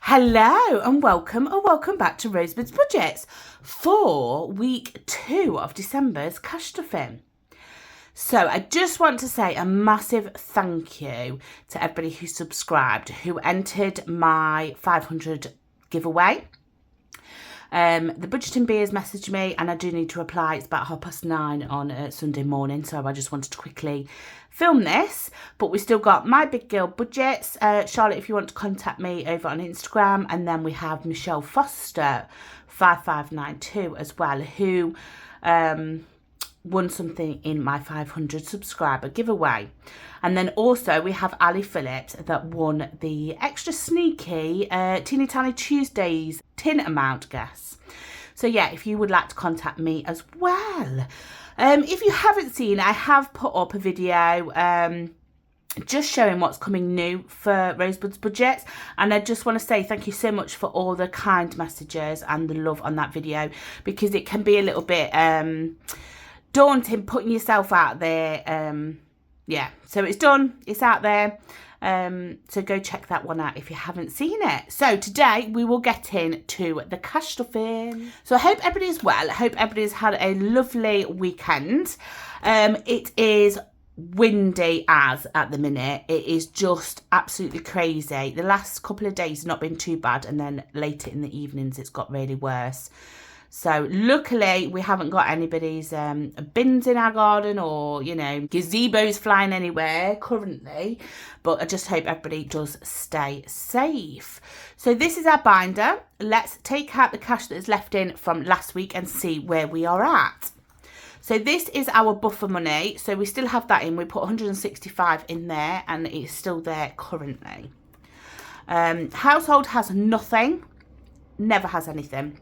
Hello and welcome or welcome back to Rosebud's Budgets for week 2 of December's cash stuffing. So I just want to say a massive thank you to everybody who subscribed, who entered my 500 giveaway. The Budgeting Beers messaged me and I do need to reply. It's about 9:30 on Sunday morning, so I just wanted to quickly film this. But we still got My Big Girl Budgets. Charlotte, if you want to contact me over on Instagram. And then we have Michelle Foster 5592 as well, who won something in my 500 subscriber giveaway. And then also we have Ali Phillips that won the extra sneaky Teeny Tiny Tuesdays tin amount guess. So yeah, if you would like to contact me as well. If you haven't seen, I have put up a video just showing what's coming new for Rosebud's Budgets, and I just want to say thank you so much for all the kind messages and the love on that video, because it can be a little bit daunting putting yourself out there. Yeah, so it's done, it's out there, so go check that one out if you haven't seen it. So today we will get into the cash stuffing. So I hope everybody's well. I hope everybody's had a lovely weekend. It is windy as at the minute. It is just absolutely crazy. The last couple of days have not been too bad, and then later in the evenings it's got really worse. So luckily we haven't got anybody's bins in our garden or, you know, gazebos flying anywhere currently. But I just hope everybody does stay safe. So this is our binder. Let's take out the cash that is left in from last week and see where we are at. So this is our buffer money. So we still have that in. We put 165 in there and it's still there currently. Household has nothing. Never has anything.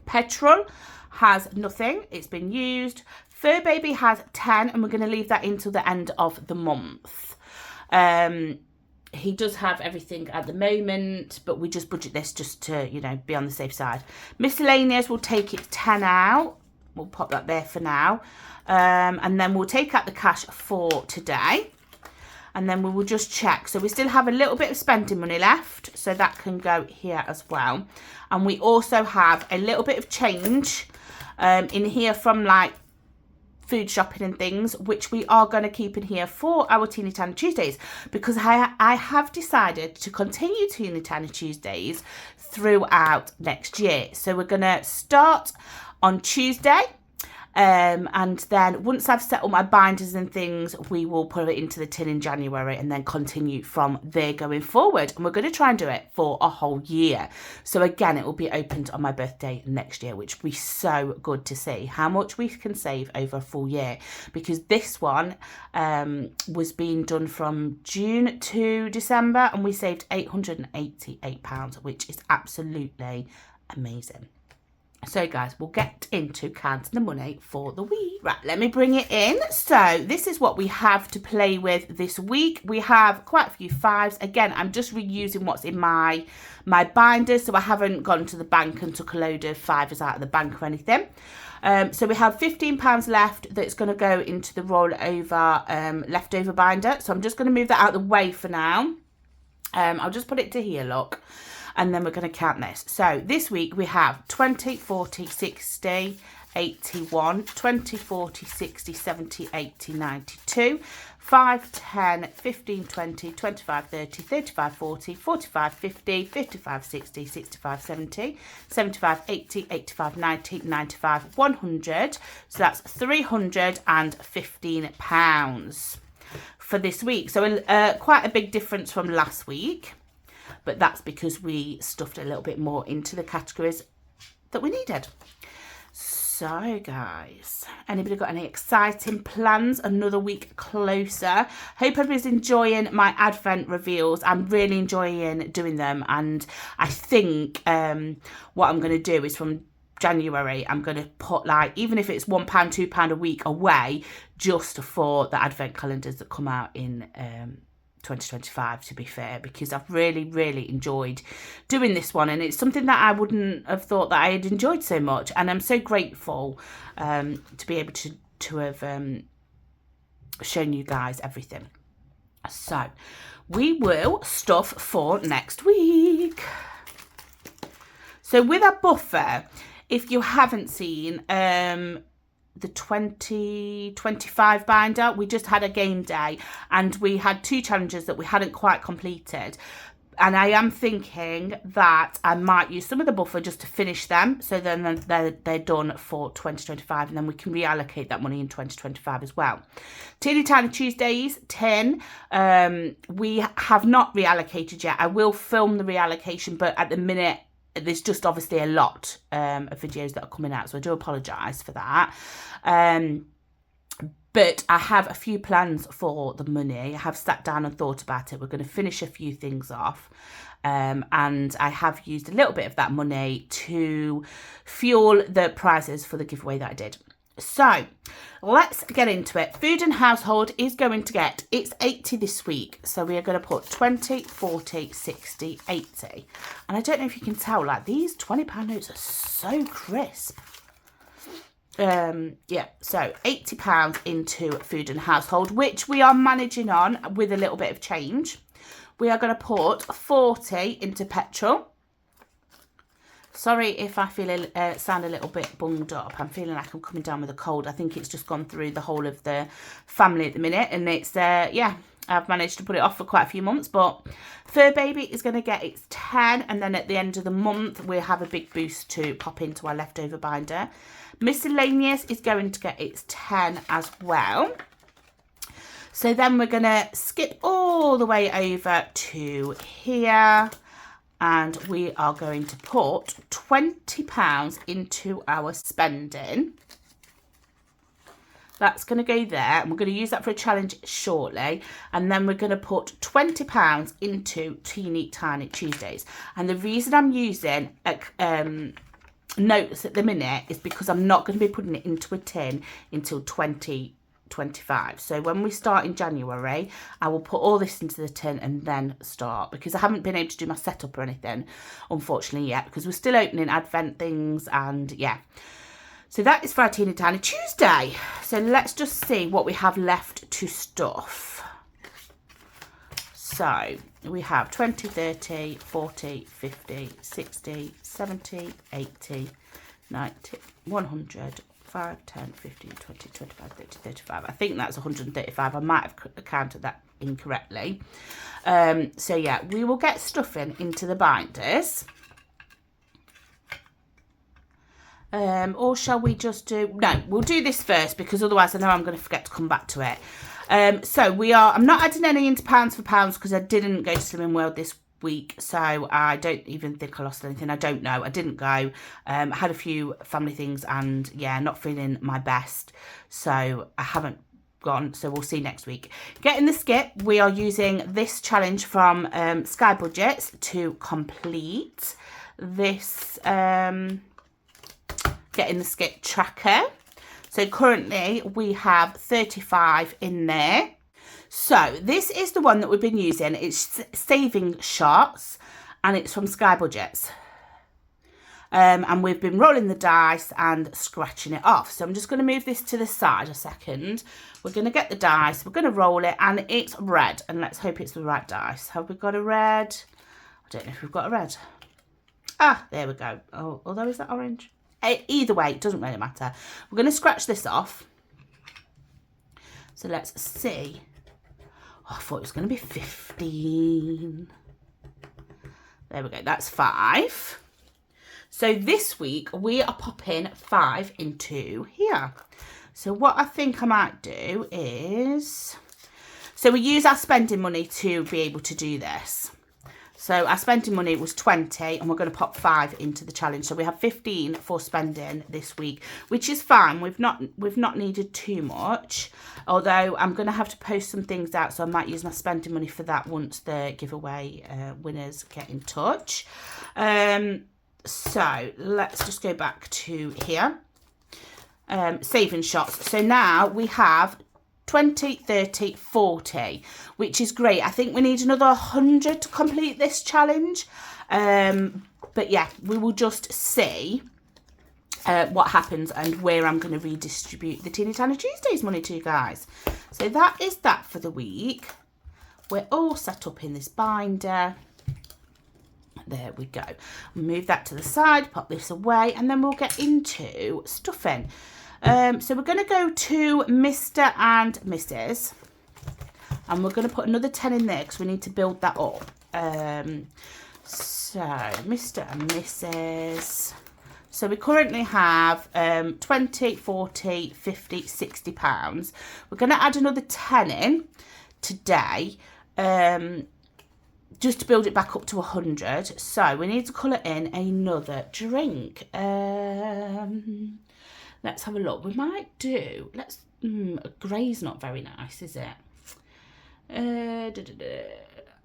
Petrol has nothing, it's been used. Fur Baby has 10 and we're going to leave that until the end of the month. He does have everything at the moment, but we just budget this just to, you know, be on the safe side. Miscellaneous, we'll take it 10 out. We'll pop that there for now. And then we'll take out the cash for today. And then we will just check. So we still have a little bit of spending money left, so that can go here as well. And we also have a little bit of change in here from like food shopping and things, which we are going to keep in here for our Teeny Tiny Tuesdays, because I have decided to continue Teeny Tiny Tuesdays throughout next year. So we're going to start on Tuesday. And then once I've set all my binders and things, we will put it into the tin in January and then continue from there going forward. And we're going to try and do it for a whole year. So again, it will be opened on my birthday next year, which will be so good to see how much we can save over a full year. Because this one was being done from June to December and we saved £888, which is absolutely amazing. So guys, we'll get into counting the money for the week. Right, let me bring it in. So this is what we have to play with this week. We have quite a few fives. Again, I'm just reusing what's in my binder, so I haven't gone to the bank and took a load of fivers out of the bank or anything. So we have £15 left that's going to go into the rollover leftover binder. So I'm just going to move that out of the way for now. I'll just put it to here, look. And then we're going to count this. So this week we have 20, 40, 60, 81, 20, 40, 60, 70, 80, 92, 5, 10, 15, 20, 25, 30, 35, 40, 45, 50, 55, 60, 65, 70, 75, 80, 85, 90, 95, 100. So that's £315 for this week. So quite a big difference from last week. But that's because we stuffed a little bit more into the categories that we needed. So, guys, anybody got any exciting plans? Another week closer. Hope everybody's enjoying my Advent reveals. I'm really enjoying doing them. And I think what I'm going to do is from January, I'm going to put, like, even if it's £1, £2 a week away, just for the Advent calendars that come out in 2025, to be fair, because I've really enjoyed doing this one, and it's something that I wouldn't have thought that I had enjoyed so much, and I'm so grateful to be able to have shown you guys everything. So we will stuff for next week. So with our buffer, if you haven't seen the 2025 binder, we just had a game day and we had 2 challenges that we hadn't quite completed. And I am thinking that I might use some of the buffer just to finish them. So then they're done for 2025 and then we can reallocate that money in 2025 as well. Teeny Tiny Tuesdays, 10. We have not reallocated yet. I will film the reallocation, but at the minute, there's just obviously a lot of videos that are coming out. So I do apologise for that. But I have a few plans for the money. I have sat down and thought about it. We're going to finish a few things off. And I have used a little bit of that money to fuel the prizes for the giveaway that I did. So let's get into it. Food and household is going to get, it's 80 this week. So we are going to put 20, 40, 60, 80. And I don't know if you can tell, like these £20 notes are so crisp. Yeah, so £80 into food and household, which we are managing on with a little bit of change. We are going to put 40 into petrol. Sorry if I feel sound a little bit bunged up. I'm feeling like I'm coming down with a cold. I think it's just gone through the whole of the family at the minute, and it's yeah, I've managed to put it off for quite a few months. But Fur Baby is going to get its 10, and then at the end of the month we'll have a big boost to pop into our leftover binder. Miscellaneous is going to get its 10 as well. So then we're going to skip all the way over to here. And we are going to put £20 into our spending. That's going to go there. And we're going to use that for a challenge shortly. And then we're going to put £20 into Teeny Tiny Tuesdays. And the reason I'm using notes at the minute is because I'm not going to be putting it into a tin until 2025. So when we start in January, I will put all this into the tin and then start, because I haven't been able to do my setup or anything, unfortunately, yet, because we're still opening advent things. And yeah, so that is for our Teeny Tiny Tuesday. So let's just see what we have left to stuff. So we have 20, 30, 40, 50, 60, 70, 80, 90, 100, 5, 10, 15, 20, 25, 30, 35. I think that's 135. I might have counted that incorrectly. So yeah, we will get stuffing into the binders. Or shall we just do... No, we'll do this first, because otherwise I know I'm going to forget to come back to it. So I'm not adding any into pounds for pounds because I didn't go to Slimming World this week, so I don't even think I lost anything. I don't know. I didn't go. I had a few family things and yeah, not feeling my best, so I haven't gone. So we'll see next week. Getting the skip, we are using this challenge from Sky Budgets to complete this getting the skip tracker. So currently we have 35 in there. So this is the one that we've been using. It's Saving Shots and it's from Sky Budgets. And we've been rolling the dice and scratching it off. So I'm just going to move this to the side a second. We're going to get the dice. We're going to roll it and it's red. And let's hope it's the right dice. Have we got a red? I don't know if we've got a red. Ah, there we go. Oh, although is that orange? Either way, it doesn't really matter. We're going to scratch this off. So let's see. Oh, I thought it was going to be 15. There we go. That's 5. So this week we are popping 5 into here. So what I think I might do is... So we use our spending money to be able to do this. So our spending money was 20 and we're going to pop 5 into the challenge. So we have 15 for spending this week, which is fine. We've not needed too much, although I'm going to have to post some things out. So I might use my spending money for that once the giveaway winners get in touch. So let's just go back to here. Saving Shots. So now we have 20, 30, 40, which is great. I think we need another 100 to complete this challenge. But yeah, we will just see what happens and where I'm going to redistribute the Teeny Tiny Tuesdays money to you guys. So that is that for the week. We're all set up in this binder. There we go. Move that to the side, pop this away, and then we'll get into stuffing. So we're going to go to Mr. and Mrs. And we're going to put another 10 in there because we need to build that up. So Mr. and Mrs. So we currently have 20, 40, 50, 60 pounds. We're going to add another 10 in today. Just to build it back up to 100. So we need to colour in another drink. Let's have a look. We might do, grey's not very nice, is it? I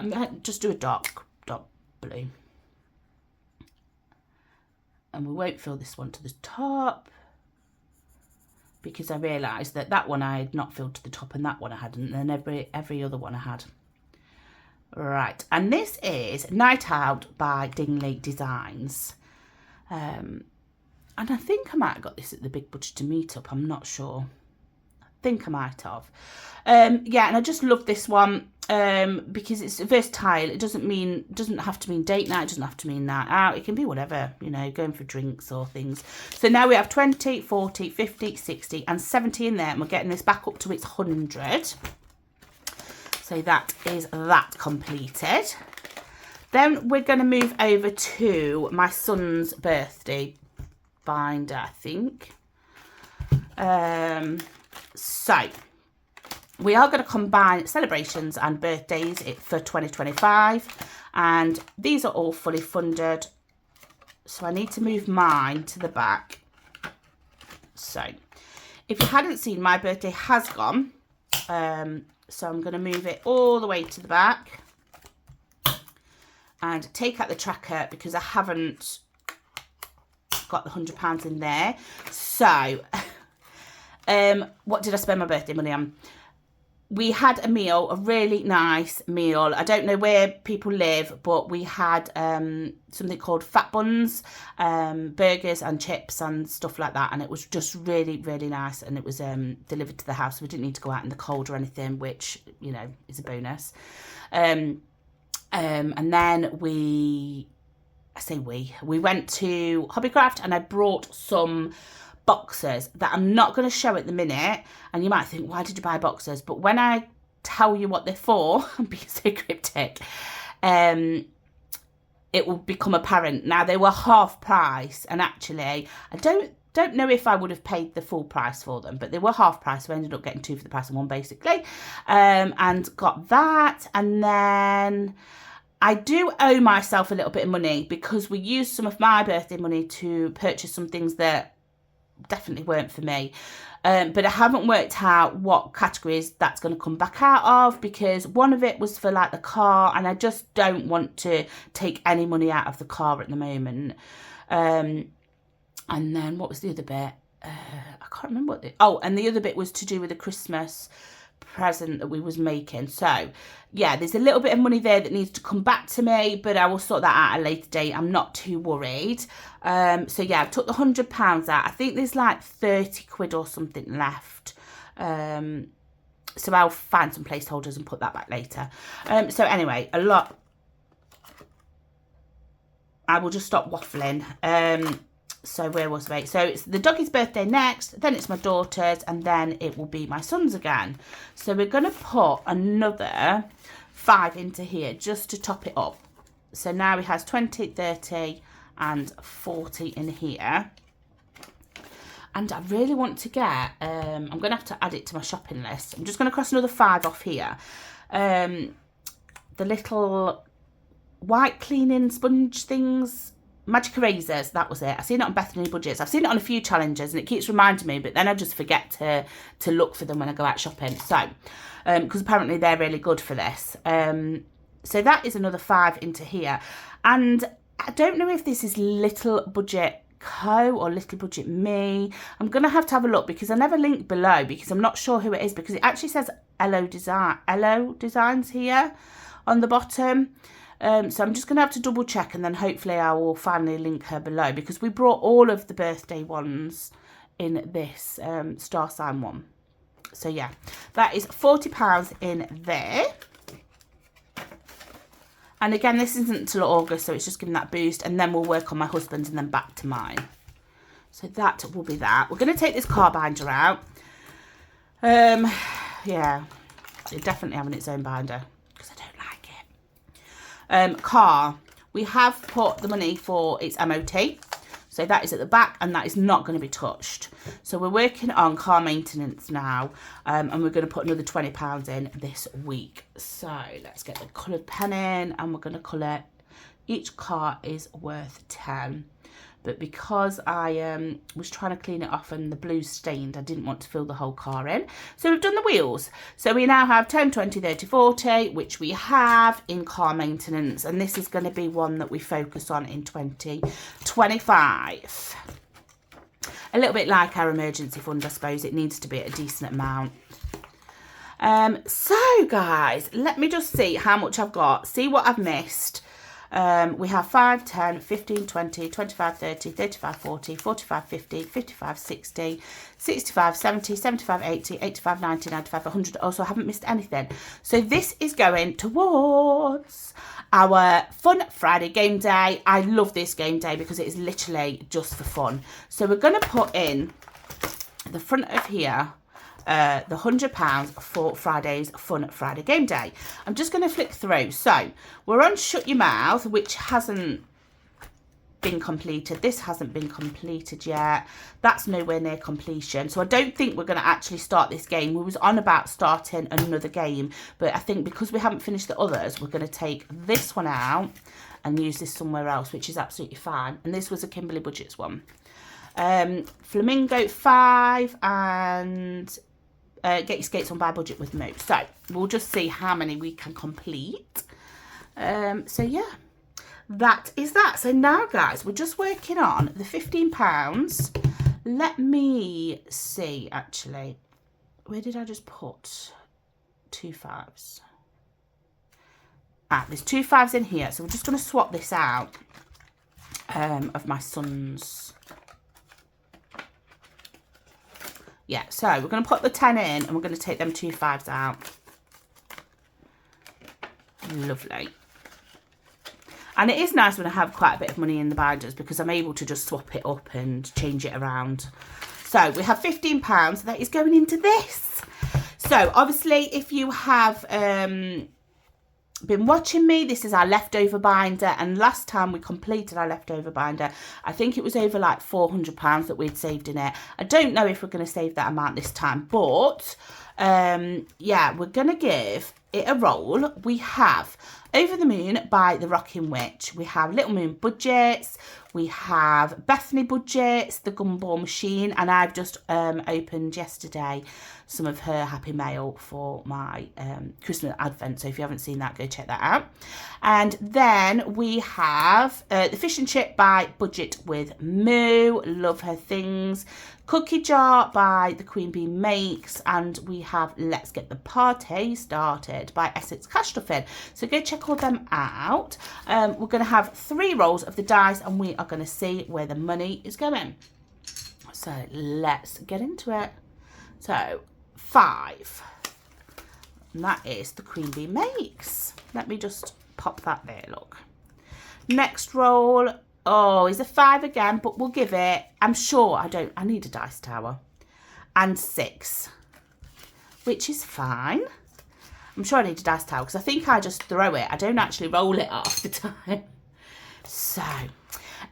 might just do a dark blue. And we won't fill this one to the top, because I realised that one I had not filled to the top and that one I hadn't, and then every other one I had. Right, and this is Night Out by Dingley Designs. And I think I might have got this at the Big Budgeter meetup, I'm not sure. I think I might have. Yeah, and I just love this one because it's versatile. It doesn't have to mean date night, it doesn't have to mean night out. It can be whatever, you know, going for drinks or things. So now we have 20, 40, 50, 60 and 70 in there, and we're getting this back up to its 100. So that is that completed. Then we're going to move over to my son's birthday binder, I think. So we are going to combine celebrations and birthdays for 2025, and these are all fully funded. So I need to move mine to the back. So if you hadn't seen, my birthday has gone. So I'm going to move it all the way to the back and take out the tracker because I haven't got the £100 in there. So what did I spend my birthday money on? We had a meal, a really nice meal. I don't know where people live, but we had something called fat buns, burgers and chips and stuff like that. And it was just really, really nice. And it was delivered to the house. So we didn't need to go out in the cold or anything, which, you know, is a bonus. And then we went to Hobbycraft and I brought some boxes that I'm not going to show at the minute, and you might think, why did you buy boxes? But when I tell you what they're for, I'm being so cryptic, it will become apparent. Now, they were half price, and actually I don't know if I would have paid the full price for them, but they were half price, so I ended up getting 2 for the price of 1 basically, and got that. And then I do owe myself a little bit of money because we used some of my birthday money to purchase some things that definitely weren't for me, but I haven't worked out what categories that's going to come back out of, because one of it was for like the car, and I just don't want to take any money out of the car at the moment. And then what was the other bit? I can't remember what and the other bit was to do with the Christmas present that we was making. So yeah, there's a little bit of money there that needs to come back to me, but I will sort that out at a later date. I'm not too worried. So yeah, I took the £100 out. I think there's like 30 quid or something left. So I'll find some placeholders and put that back later. So anyway, a lot. I will just stop waffling. So where was I? So it's the doggy's birthday next, then it's my daughter's, and then it will be my son's again. So we're going to put another 5 into here just to top it up. So now he has 20, 30 and 40 in here. And I really want to get, I'm going to have to add it to my shopping list. I'm just going to cross another 5 off here. The little white cleaning sponge things, magic erasers, that was it. I've seen it on Bethany Budgets. I've seen it on a few challenges and it keeps reminding me, but then I just forget to look for them when I go out shopping. So, because apparently they're really good for this. So that is another 5 into here. And I don't know if this is Little Budget Co or Little Budget Me. I'm going to have a look because I never linked below because I'm not sure who it is, because it actually says Elo Designs here on the bottom. So I'm just going to have to double check, and then hopefully I will finally link her below, because we brought all of the birthday ones in this star sign one. So yeah, that is £40 in there. And again, this isn't until August, so it's just giving that boost. And then we'll work on my husband's and then back to mine. So that will be that. We're going to take this car binder out. Yeah, it's definitely having its own binder because I don't like it. Car. We have put the money for its MOT. So that is at the back and that is not going to be touched. So we're working on car maintenance now and we're going to put another £20 in this week. So let's get the coloured pen in and we're going to colour. Each car is worth 10. But because I was trying to clean it off and the blue's stained, I didn't want to fill the whole car in. So we've done the wheels. So we now have 10, 20, 30, 40, which we have in car maintenance. And this is going to be one that we focus on in 2025. A little bit like our emergency fund, I suppose. It needs to be at a decent amount. So, guys, let me just see how much I've got. See what I've missed. We have 5, 10, 15, 20, 25, 30, 35, 40, 45, 50, 55, 60, 65, 70, 75, 80, 85, 90, 95, 100. Also, I haven't missed anything. So this is going towards our Fun Friday game day. I love this game day because it is literally just for fun. So we're going to put in the front of here the £100 for Friday's Fun Friday game day. I'm just going to flick through. So we're on Shut Your Mouth, which hasn't been completed. This hasn't been completed yet. That's nowhere near completion. So I don't think we're going to actually start this game. We was on about starting another game, but I think because we haven't finished the others, we're going to take this one out and use this somewhere else, which is absolutely fine. And this was a Kimberly Budgets one. Flamingo 5 and Get Your Skates On by Budget with Moo. So we'll just see how many we can complete. So yeah, that is that. So now, guys, we're just working on the £15. Let me see, actually. Where did I just put 2 5s? There's 2 5s in here. So we're just going to swap this out of my son's. Yeah, so we're going to put the 10 in and we're going to take them 2 5s out. Lovely. And it is nice when I have quite a bit of money in the binders because I'm able to just swap it up and change it around. So we have £15 that is going into this. So obviously if you have been watching me, this is our leftover binder, and last time we completed our leftover binder, I think it was over like £400 that we'd saved in it. I don't know if we're going to save that amount this time, but yeah, we're going to give it a roll. We have Over the Moon by the Rocking Witch. We have Little Moon Budgets. We have Bethany Budgets, the Gumball Machine, and I've just opened yesterday some of her Happy Mail for my Christmas Advent. So if you haven't seen that, go check that out. And then we have the Fish and Chip by Budget with Moo. Love her things. Cookie Jar by The Queen Bee Makes, and we have Let's Get the Party Started by Essex Cash Stuffing. So go check all them out. We're going to have 3 rolls of the dice and we are going to see where the money is going. So let's get into it. So 5. And that is The Queen Bee Makes. Let me just pop that there, look. Next roll. Oh, is a 5 again, but we'll give it, I'm sure I need a dice tower. And 6, which is fine. I'm sure I need a dice tower because I think I just throw it. I don't actually roll it half the time. So,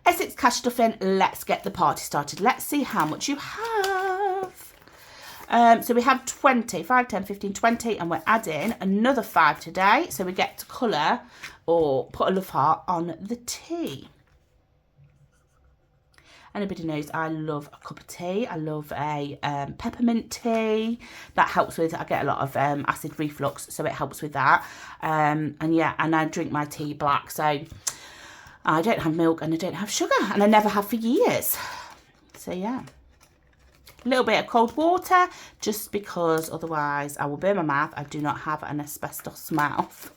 Essex Cash Stuffing, let's get the party started. Let's see how much you have. So we have 20, 5, 10, 15, 20, and we're adding another 5 today. So we get to colour or put a love heart on the tea. Anybody knows I love a cup of tea. I love a peppermint tea. That helps with, I get a lot of acid reflux, so it helps with that. And yeah, and I drink my tea black, so I don't have milk and I don't have sugar, and I never have for years. So yeah. A little bit of cold water, just because otherwise I will burn my mouth. I do not have an asbestos mouth.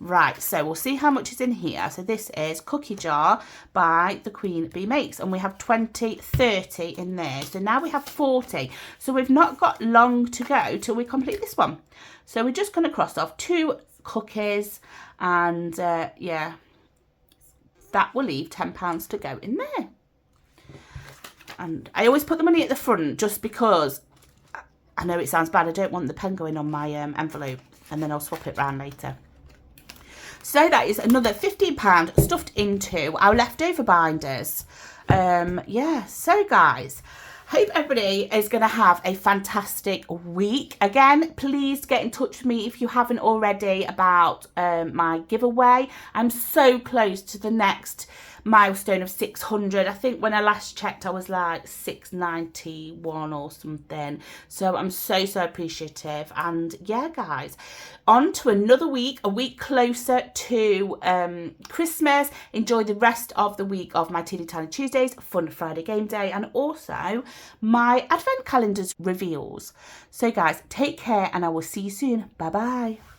Right, so we'll see how much is in here. So this is Cookie Jar by the Queen Bee Makes, and we have 20, 30 in there. So now we have 40. So we've not got long to go till we complete this one. So we're just going to cross off 2 cookies, and yeah, that will leave £10 to go in there. And I always put the money at the front just because I know it sounds bad. I don't want the pen going on my envelope, and then I'll swap it round later. So that is another £15 stuffed into our leftover binders. Yeah, so guys, hope everybody is going to have a fantastic week. Again, please get in touch with me if you haven't already about my giveaway. I'm so close to the next milestone of 600. I think when I last checked I was like 691 or something, so I'm so appreciative. And yeah guys, on to another week, a week closer to Christmas. Enjoy the rest of the week of my Teeny Tiny Tuesdays, Fun Friday Game Day, and also my advent calendars reveals. So guys, take care and I will see you soon. Bye bye.